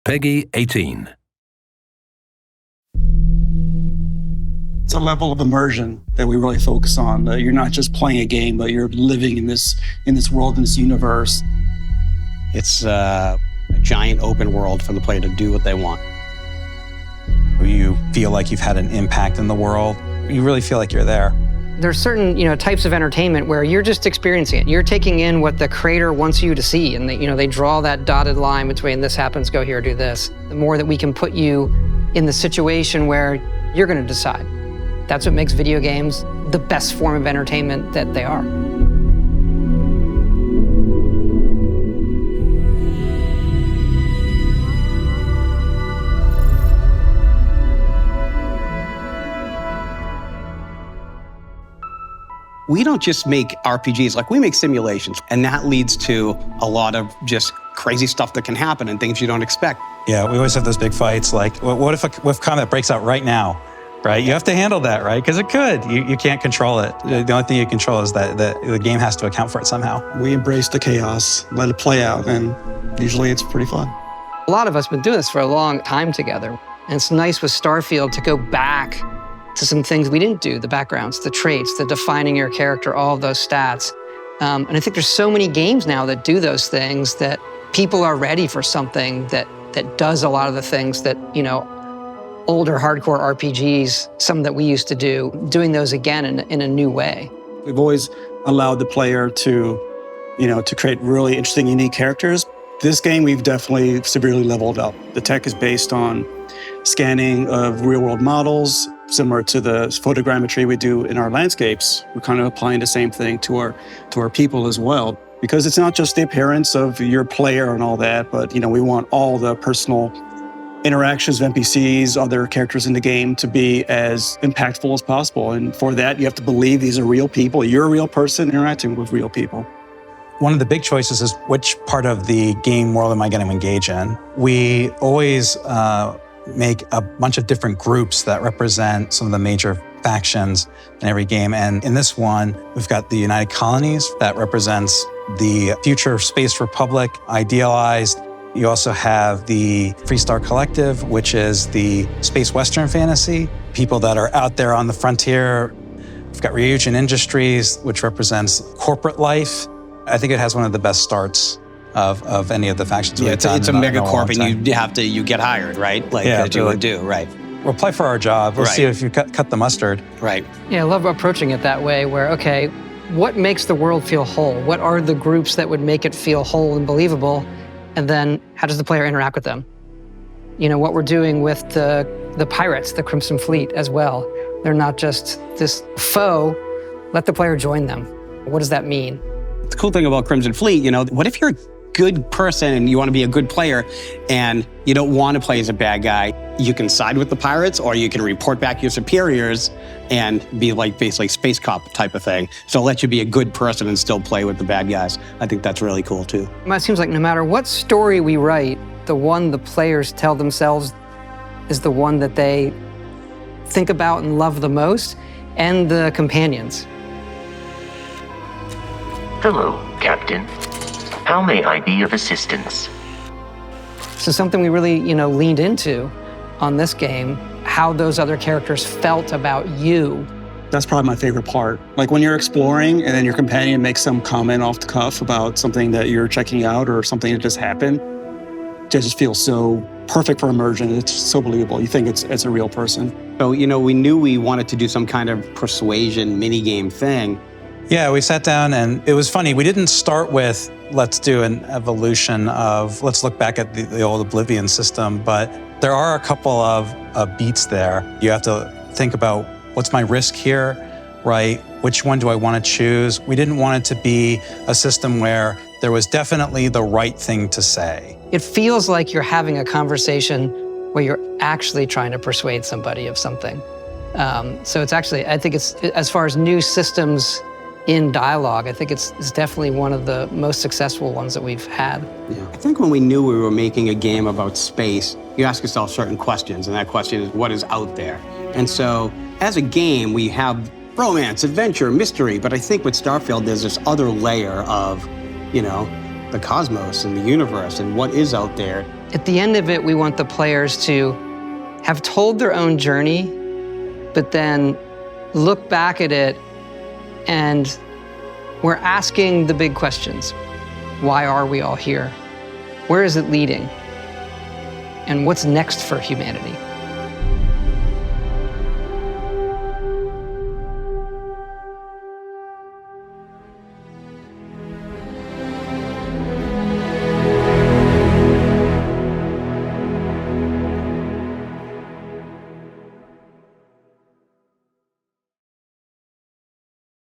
Peggy 18. It's a level of immersion that we really focus on. You're not just playing a game, but you're living in this world, in this universe. It's a giant open world for the player to do what they want. You feel like you've had an impact in the world. You really feel like you're there. There's certain, types of entertainment where you're just experiencing it. You're taking in what the creator wants you to see, and they draw that dotted line between this happens, go here, do this. The more that we can put you in the situation where you're going to decide. That's what makes video games the best form of entertainment that they are. We don't just make RPGs, like we make simulations, and that leads to a lot of just crazy stuff that can happen and things you don't expect. Yeah, we always have those big fights, like, what if combat breaks out right now, right? You have to handle that, right? Because it could. You can't control it. The only thing you control is that the game has to account for it somehow. We embrace the chaos, let it play out, and usually it's pretty fun. A lot of us have been doing this for a long time together, and it's nice with Starfield to go back to some things we didn't do, the backgrounds, the traits, the defining your character, all of those stats. And I think there's so many games now that do those things that people are ready for something that does a lot of the things that, older hardcore RPGs, some that we used to do, doing those again in a new way. We've always allowed the player to create really interesting, unique characters. This game, we've definitely severely leveled up. The tech is based on scanning of real-world models, similar to the photogrammetry we do in our landscapes. We're kind of applying the same thing to our people as well, because it's not just the appearance of your player and all that, but we want all the personal interactions of NPCs, other characters in the game, to be as impactful as possible. And for that, you have to believe these are real people. You're a real person interacting with real people. One of the big choices is which part of the game world am I going to engage in? We always make a bunch of different groups that represent some of the major factions in every game. And in this one, we've got the United Colonies that represents the future Space Republic, idealized. You also have the Freestar Collective, which is the space Western fantasy, people that are out there on the frontier. We've got Ryujin Industries, which represents corporate life. I think it has one of the best starts of any of the factions we've done. It's a megacorp, and you get hired, right? As you would do, right? We'll play for our job. We'll see if you cut the mustard. Right. Yeah, I love approaching it that way, where, okay, what makes the world feel whole? What are the groups that would make it feel whole and believable? And then how does the player interact with them? What we're doing with the pirates, the Crimson Fleet as well. They're not just this foe. Let the player join them. What does that mean? The cool thing about Crimson Fleet, what if you're a good person and you want to be a good player and you don't want to play as a bad guy? You can side with the pirates, or you can report back your superiors and be like basically space cop type of thing. So let you be a good person and still play with the bad guys. I think that's really cool too. It seems like no matter what story we write, the one the players tell themselves is the one that they think about and love the most, and the companions. Hello, Captain. How may I be of assistance? So something we really, leaned into on this game, how those other characters felt about you. That's probably my favorite part. Like when you're exploring and then your companion makes some comment off the cuff about something that you're checking out or something that just happened, it just feels so perfect for immersion. It's so believable. You think it's a real person. So, we knew we wanted to do some kind of persuasion minigame thing. Yeah, we sat down and it was funny. We didn't start with, let's do an evolution of, let's look back at the old Oblivion system, but there are a couple of beats there. You have to think about, what's my risk here, right? Which one do I want to choose? We didn't want it to be a system where there was definitely the right thing to say. It feels like you're having a conversation where you're actually trying to persuade somebody of something. So it's actually, I think it's, as far as new systems in dialogue, I think it's definitely one of the most successful ones that we've had. Yeah. I think when we knew we were making a game about space, you ask yourself certain questions, and that question is, what is out there? And so, as a game, we have romance, adventure, mystery, but I think with Starfield, there's this other layer of, the cosmos and the universe and what is out there. At the end of it, we want the players to have told their own journey, but then look back at it and we're asking the big questions. Why are we all here? Where is it leading? And what's next for humanity?